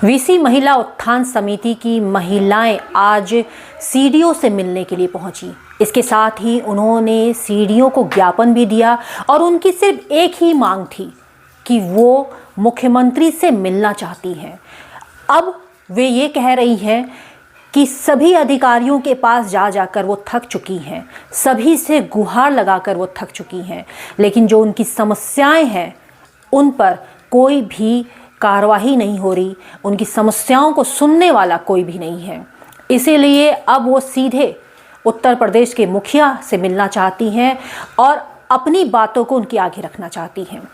VC महिला उत्थान समिति की महिलाएं आज सीडीओ से मिलने के लिए पहुंची। इसके साथ ही उन्होंने सीडीओ को ज्ञापन भी दिया और उनकी सिर्फ एक ही मांग थी कि वो मुख्यमंत्री से मिलना चाहती हैं। अब वे ये कह रही हैं कि सभी अधिकारियों के पास जाकर वो थक चुकी हैं, सभी से गुहार लगाकर वो थक चुकी हैं, लेकिन जो उनकी समस्याएं हैं उन पर कोई भी कार्रवाई नहीं हो रही, उनकी समस्याओं को सुनने वाला कोई भी नहीं है। इसीलिए अब वो सीधे उत्तर प्रदेश के मुखिया से मिलना चाहती हैं और अपनी बातों को उनके आगे रखना चाहती हैं।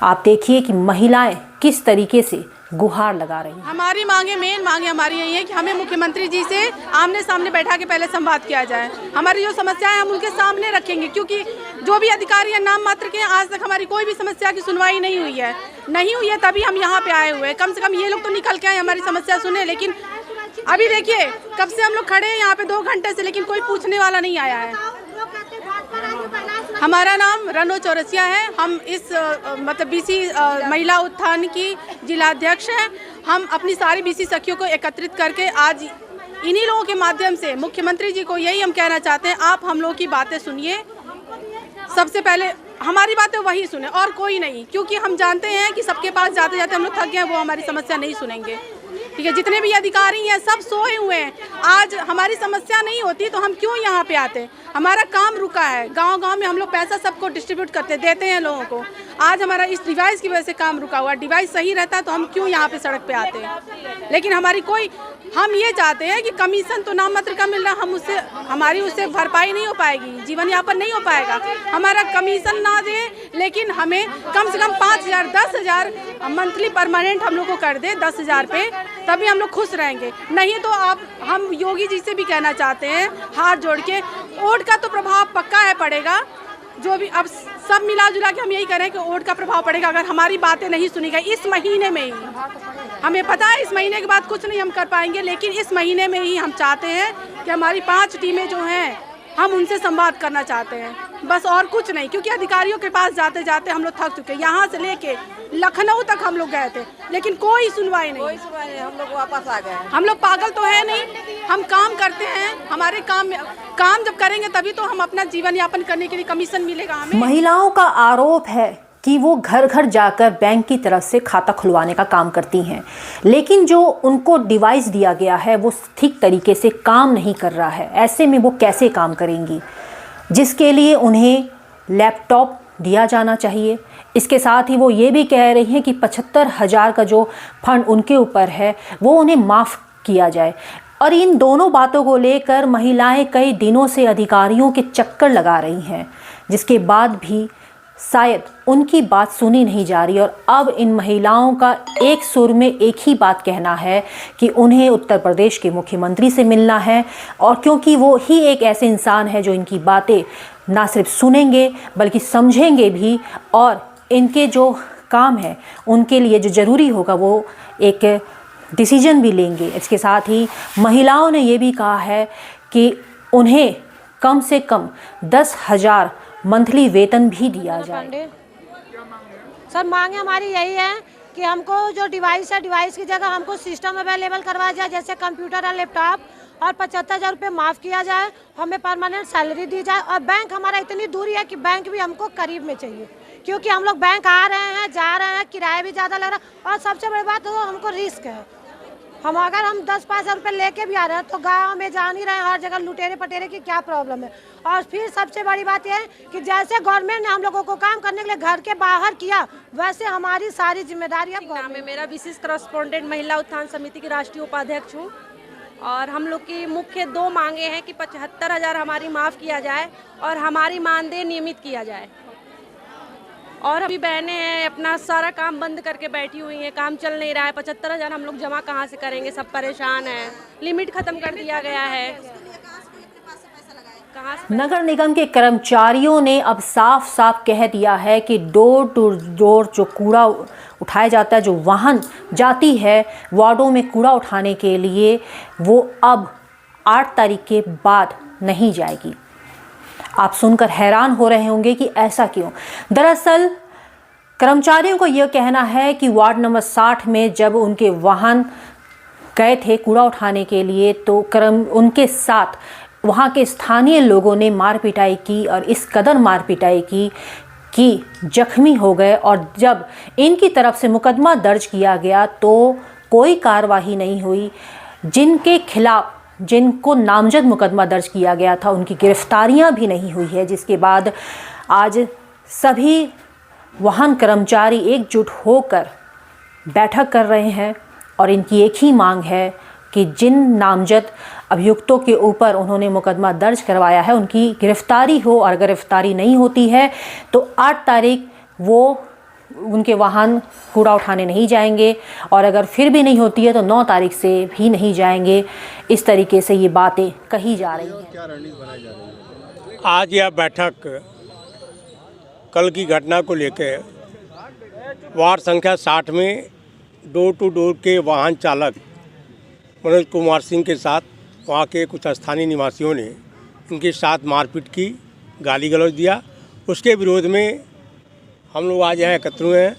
आप देखिए कि महिलाएं किस तरीके से गुहार लगा रही हैं। हमारी मांगे, मेन मांगे हमारी यही है कि हमें मुख्यमंत्री जी से आमने सामने बैठा के पहले संवाद किया जाए। हमारी जो समस्याएं हम उनके सामने रखेंगे, क्योंकि जो भी अधिकारी हैं नाम मात्र के, आज तक हमारी कोई भी समस्या की सुनवाई नहीं हुई है, तभी हम यहाँ पे आए हुए हैं। कम से कम ये लोग तो निकल के आए, हमारी समस्या सुने। लेकिन अभी देखिए कब से हम लोग खड़े हैं यहाँ पे 2 घंटे से, लेकिन कोई पूछने वाला नहीं आया है। हमारा नाम रनो चौरसिया है। हम इस मतलब बीसी महिला उत्थान की जिलाध्यक्ष हैं। हम अपनी सारी बीसी सखियों को एकत्रित करके आज इन्हीं लोगों के माध्यम से मुख्यमंत्री जी को यही हम कहना चाहते हैं, आप हम लोगों की बातें सुनिए। सबसे पहले हमारी बातें वही सुने और कोई नहीं, क्योंकि हम जानते हैं कि सबके पास जाते जाते हम लोग थक गए, वो हमारी समस्या नहीं सुनेंगे। ठीक है, जितने भी अधिकारी हैं सब सोए हुए हैं। आज हमारी समस्या नहीं होती तो हम क्यों यहाँ पे आते? हमारा काम रुका है। गांव-गांव में हम लोग पैसा सबको डिस्ट्रीब्यूट करते देते हैं लोगों को। आज हमारा इस डिवाइस की वजह से काम रुका हुआ। डिवाइस सही रहता तो हम क्यों यहाँ पे सड़क पे आते? लेकिन हम ये चाहते हैं कि कमीशन तो नाम मात्र का मिल रहा, हमारी उससे भरपाई नहीं हो पाएगी, जीवन यापन नहीं हो पाएगा। हमारा कमीशन ना दे, लेकिन हमें कम से कम 5,000 10,000 मंथली परमानेंट हम लोग को कर दे 10,000 पे, तभी हम लोग खुश रहेंगे। नहीं तो हम योगी जी से भी कहना चाहते हैं हाथ जोड़ के, वोट का तो प्रभाव पक्का है पड़ेगा। जो भी अब सब मिला जुला के हम यही करें कि वोट का प्रभाव पड़ेगा अगर हमारी बातें नहीं सुनी गई इस महीने में ही। हमें पता है इस महीने के बाद कुछ नहीं हम कर पाएंगे, लेकिन इस महीने में ही हम चाहते हैं कि हमारी 5 टीमें जो हैं हम उनसे संवाद करना चाहते हैं, बस और कुछ नहीं। क्योंकि अधिकारियों के पास जाते जाते हम लोग थक चुके। यहाँ से लेके लखनऊ तक हम लोग गए थे, लेकिन कोई सुनवाई नहीं। हम लोग वापस आ गए। हम लोग पागल तो है नहीं, हम काम करते हैं। हमारे काम जब करेंगे तभी तो हम अपना जीवन यापन करने के लिए कमीशन मिलेगा हमें। महिलाओं का आरोप है कि वो घर घर जाकर बैंक की तरफ से खाता खुलवाने का काम करती हैं, लेकिन जो उनको डिवाइस दिया गया है वो ठीक तरीके से काम नहीं कर रहा है। ऐसे में वो कैसे काम करेंगी, जिसके लिए उन्हें लैपटॉप दिया जाना चाहिए। इसके साथ ही वो ये भी कह रही हैं कि 75,000 का जो फंड उनके ऊपर है वो उन्हें माफ़ किया जाए। और इन दोनों बातों को लेकर महिलाएं कई दिनों से अधिकारियों के चक्कर लगा रही हैं, जिसके बाद भी शायद उनकी बात सुनी नहीं जा रही। और अब इन महिलाओं का एक सुर में एक ही बात कहना है कि उन्हें उत्तर प्रदेश के मुख्यमंत्री से मिलना है, और क्योंकि वो ही एक ऐसे इंसान है जो इनकी बातें ना सिर्फ सुनेंगे बल्कि समझेंगे भी, और इनके जो काम है उनके लिए जो ज़रूरी होगा वो एक डिसीजन भी लेंगे। इसके साथ ही महिलाओं ने ये भी कहा है कि उन्हें कम से कम 10,000 मंथली वेतन भी दिया जाए। सर मांगे हमारी यही है कि हमको जो डिवाइस है, डिवाइस की जगह हमको सिस्टम अवेलेबल करवाया जाए, जैसे कंप्यूटर और लैपटॉप, और 75,000 रुपये माफ़ किया जाए, हमें परमानेंट सैलरी दी जाए। और बैंक हमारा इतनी दूरी है कि बैंक भी हमको करीब में चाहिए, क्योंकि हम लोग बैंक आ रहे हैं, जा रहे हैं, किराया भी ज़्यादा लग रहा है, और सबसे बड़ी बात तो हमको रिस्क है। अगर हम 10-5 रुपये लेके भी आ रहे हैं तो गांव में जा नहीं रहे हैं, हर जगह लुटेरे पटेरे की क्या प्रॉब्लम है। और फिर सबसे बड़ी बात यह है कि जैसे गवर्नमेंट ने हम लोगों को काम करने के लिए घर के बाहर किया, वैसे हमारी सारी जिम्मेदारी अब नाम है मेरा विशेष करस्पॉन्डेंट महिला उत्थान समिति की राष्ट्रीय उपाध्यक्ष हूँ। और हम लोग की मुख्य 2 मांगे हैं कि 75,000 हमारी माफ़ किया जाए और हमारी मानदेय नियमित किया जाए। और अभी बहनें हैं अपना सारा काम बंद करके बैठी हुई हैं, काम चल नहीं रहा है। 75,000 हम लोग जमा कहाँ से करेंगे, सब परेशान हैं। लिमिट ख़त्म कर दिया गया है। नगर निगम के कर्मचारियों ने अब साफ साफ कह दिया है कि डोर टू डोर जो कूड़ा उठाया जाता है, जो वाहन जाती है वार्डों में कूड़ा उठाने के लिए, वो अब 8 तारीख के बाद नहीं जाएगी। आप सुनकर हैरान हो रहे होंगे कि ऐसा क्यों। दरअसल कर्मचारियों का यह कहना है कि वार्ड नंबर 60 में जब उनके वाहन गए थे कूड़ा उठाने के लिए तो उनके साथ वहाँ के स्थानीय लोगों ने मार पिटाई की और इस कदर मार पिटाई की कि जख्मी हो गए। और जब इनकी तरफ से मुकदमा दर्ज किया गया तो कोई कार्रवाई नहीं हुई। जिनके खिलाफ जिनको नामजद मुकदमा दर्ज किया गया था उनकी गिरफ्तारियां भी नहीं हुई है, जिसके बाद आज सभी वाहन कर्मचारी एकजुट होकर बैठक कर रहे हैं और इनकी एक ही मांग है कि जिन नामजद अभियुक्तों के ऊपर उन्होंने मुकदमा दर्ज करवाया है उनकी गिरफ्तारी हो, और गिरफ्तारी नहीं होती है तो 8 तारीख वो उनके वाहन कूड़ा उठाने नहीं जाएंगे, और अगर फिर भी नहीं होती है तो 9 तारीख से भी नहीं जाएंगे। इस तरीके से ये बातें कही जा रही हैं। आज यह बैठक कल की घटना को लेकर वार्ड संख्या 60 में डोर टू डोर के वाहन चालक मनोज कुमार सिंह के साथ वहाँ के कुछ स्थानीय निवासियों ने इनके साथ मारपीट की, गाली गलौज दिया। उसके विरोध में हम लोग आज यहाँ एकत्र हुए हैं,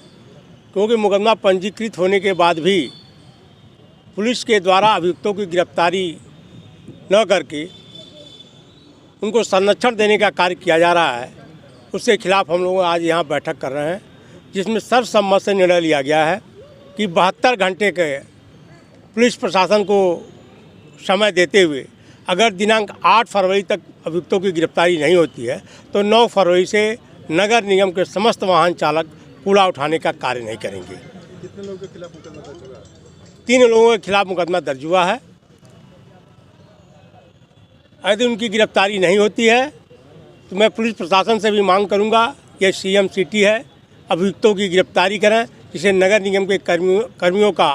क्योंकि मुकदमा पंजीकृत होने के बाद भी पुलिस के द्वारा अभियुक्तों की गिरफ्तारी न करके उनको संरक्षण देने का कार्य किया जा रहा है। उसके खिलाफ हम लोग आज यहाँ बैठक कर रहे हैं, जिसमें सर्वसम्मत से निर्णय लिया गया है कि 72 घंटे के पुलिस प्रशासन को समय देते हुए अगर दिनांक 8 फरवरी तक अभियुक्तों की गिरफ्तारी नहीं होती है तो 9 फरवरी से नगर निगम के समस्त वाहन चालक कूड़ा उठाने का कार्य नहीं करेंगे। कितने लोगों के खिलाफ मुकदमा दर्ज हुआ है? 3 लोगों के खिलाफ मुकदमा दर्ज हुआ है। यदि उनकी गिरफ्तारी नहीं होती है तो मैं पुलिस प्रशासन से भी मांग करूंगा, यह सीएम सिटी है, अभियुक्तों की गिरफ्तारी करें, जिससे नगर निगम के कर्मियों का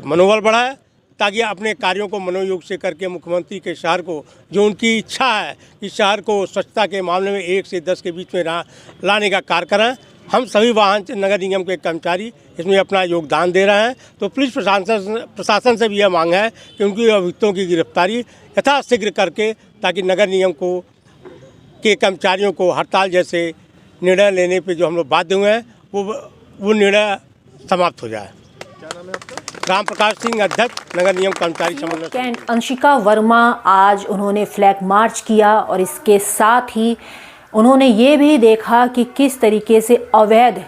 मनोबल बढ़ाए, ताकि अपने कार्यों को मनोयोग से करके मुख्यमंत्री के शहर को, जो उनकी इच्छा है कि शहर को स्वच्छता के मामले में 1 से 10 के बीच में लाने का कार्य करें। हम सभी वाहन नगर निगम के कर्मचारी इसमें अपना योगदान दे रहे हैं। तो पुलिस प्रशासन से भी यह मांग है कि उनकी अभियुक्तों की गिरफ्तारी यथाशीघ्र करके, ताकि नगर निगम के कर्मचारियों को हड़ताल जैसे निर्णय लेने पे जो हम लोग बाध्य हुए हैं वो निर्णय समाप्त हो जाए। क्या नाम है आपका? राम प्रकाश सिंह, अध्यक्ष नगर निगम कर्मचारी समन्वय। कैंट अंशिका वर्मा आज उन्होंने फ्लैग मार्च किया और इसके साथ ही उन्होंने ये भी देखा कि किस तरीके से अवैध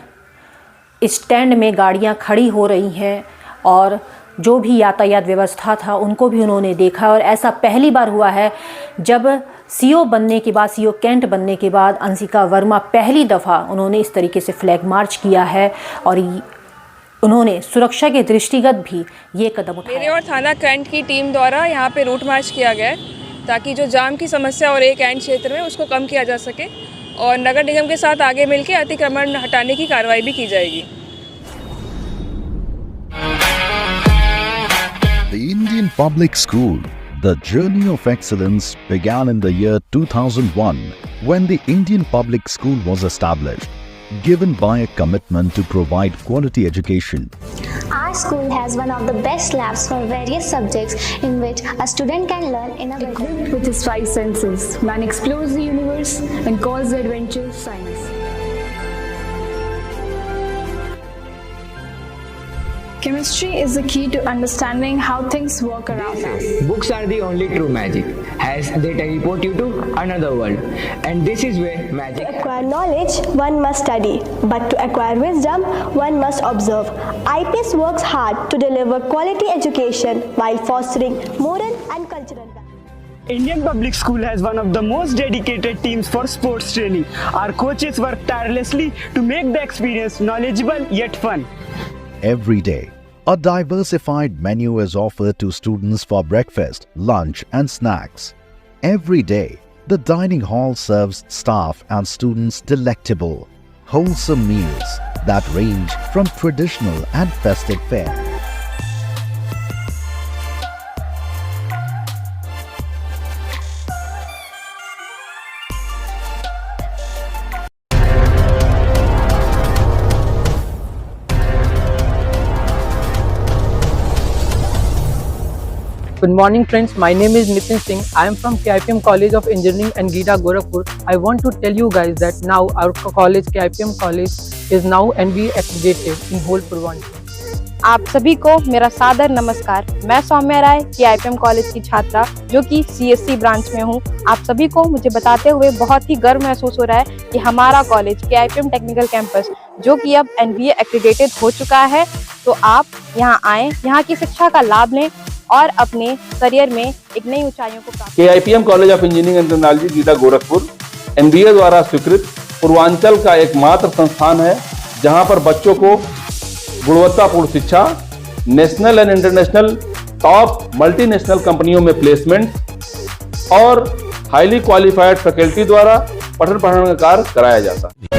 स्टैंड में गाड़ियां खड़ी हो रही हैं और जो भी यातायात व्यवस्था था उनको भी उन्होंने देखा। और ऐसा पहली बार हुआ है जब सीओ बनने के बाद, सीओ कैंट बनने के बाद अंशिका वर्मा पहली दफ़ा उन्होंने इस तरीके से फ्लैग मार्च किया है और उन्होंने सुरक्षा के दृष्टिगत भी ये कदम उठाया। मेरे और थाना कैंट की टीम द्वारा यहाँ पे रूट मार्च किया गया है ताकि जो जाम की समस्या और एक कैंट क्षेत्र में उसको कम किया जा सके, और नगर निगम के साथ आगे मिलकर अतिक्रमण हटाने की कार्रवाई भी की जाएगी। The Indian Public School, the journey of excellence began in the year 2001 when the Indian Public School was established, given by a commitment to provide quality education. Our school has one of the best labs for various subjects in which a student can learn in a equipped with his 5 senses. Man explores the universe and calls the adventure science. Chemistry is the key to understanding how things work around us. Books are the only true magic, as they teleport you to another world. And this is where magic. To acquire knowledge, one must study. But to acquire wisdom, one must observe. IPS works hard to deliver quality education while fostering moral and cultural values. Indian Public School has one of the most dedicated teams for sports training. Our coaches work tirelessly to make the experience knowledgeable yet fun. Every day, a diversified menu is offered to students for breakfast, lunch and snacks. Every day, the dining hall serves staff and students delectable, wholesome meals that range from traditional and festive fare. Good morning friends, my name is Nitin Singh. I am from KIPM College of Engineering and GIDA Gorakhpur. I want to tell you guys that now our college, KIPM College, is now NBA accredited in whole Purvanchal. आप सभी को मेरा सादर नमस्कार। मैं सौम्या राय KIPM college की छात्रा जो कि CSC ब्रांच में हूँ। आप सभी को मुझे बताते हुए बहुत ही गर्व महसूस हो रहा है कि हमारा कॉलेज KIPM टेक्निकल कैंपस जो कि अब NBA एक्रेडिटेड हो चुका है। तो आप यहाँ आएँ, यहाँ की शिक्षा का लाभ लें और अपने करियर में एक नई ऊंचाइयों को प्राप्त। KIPM college of engineering and technology Gida Gorakhpur NBA द्वारा स्वीकृत पूर्वांचल का एकमात्र संस्थान है जहां पर बच्चों को गुणवत्तापूर्ण शिक्षा, national and international top multinational कंपनियों में प्लेसमेंट और हाईली क्वालिफाइड फैकल्टी द्वारा पठन पाठन का कार्य कराया जाता है।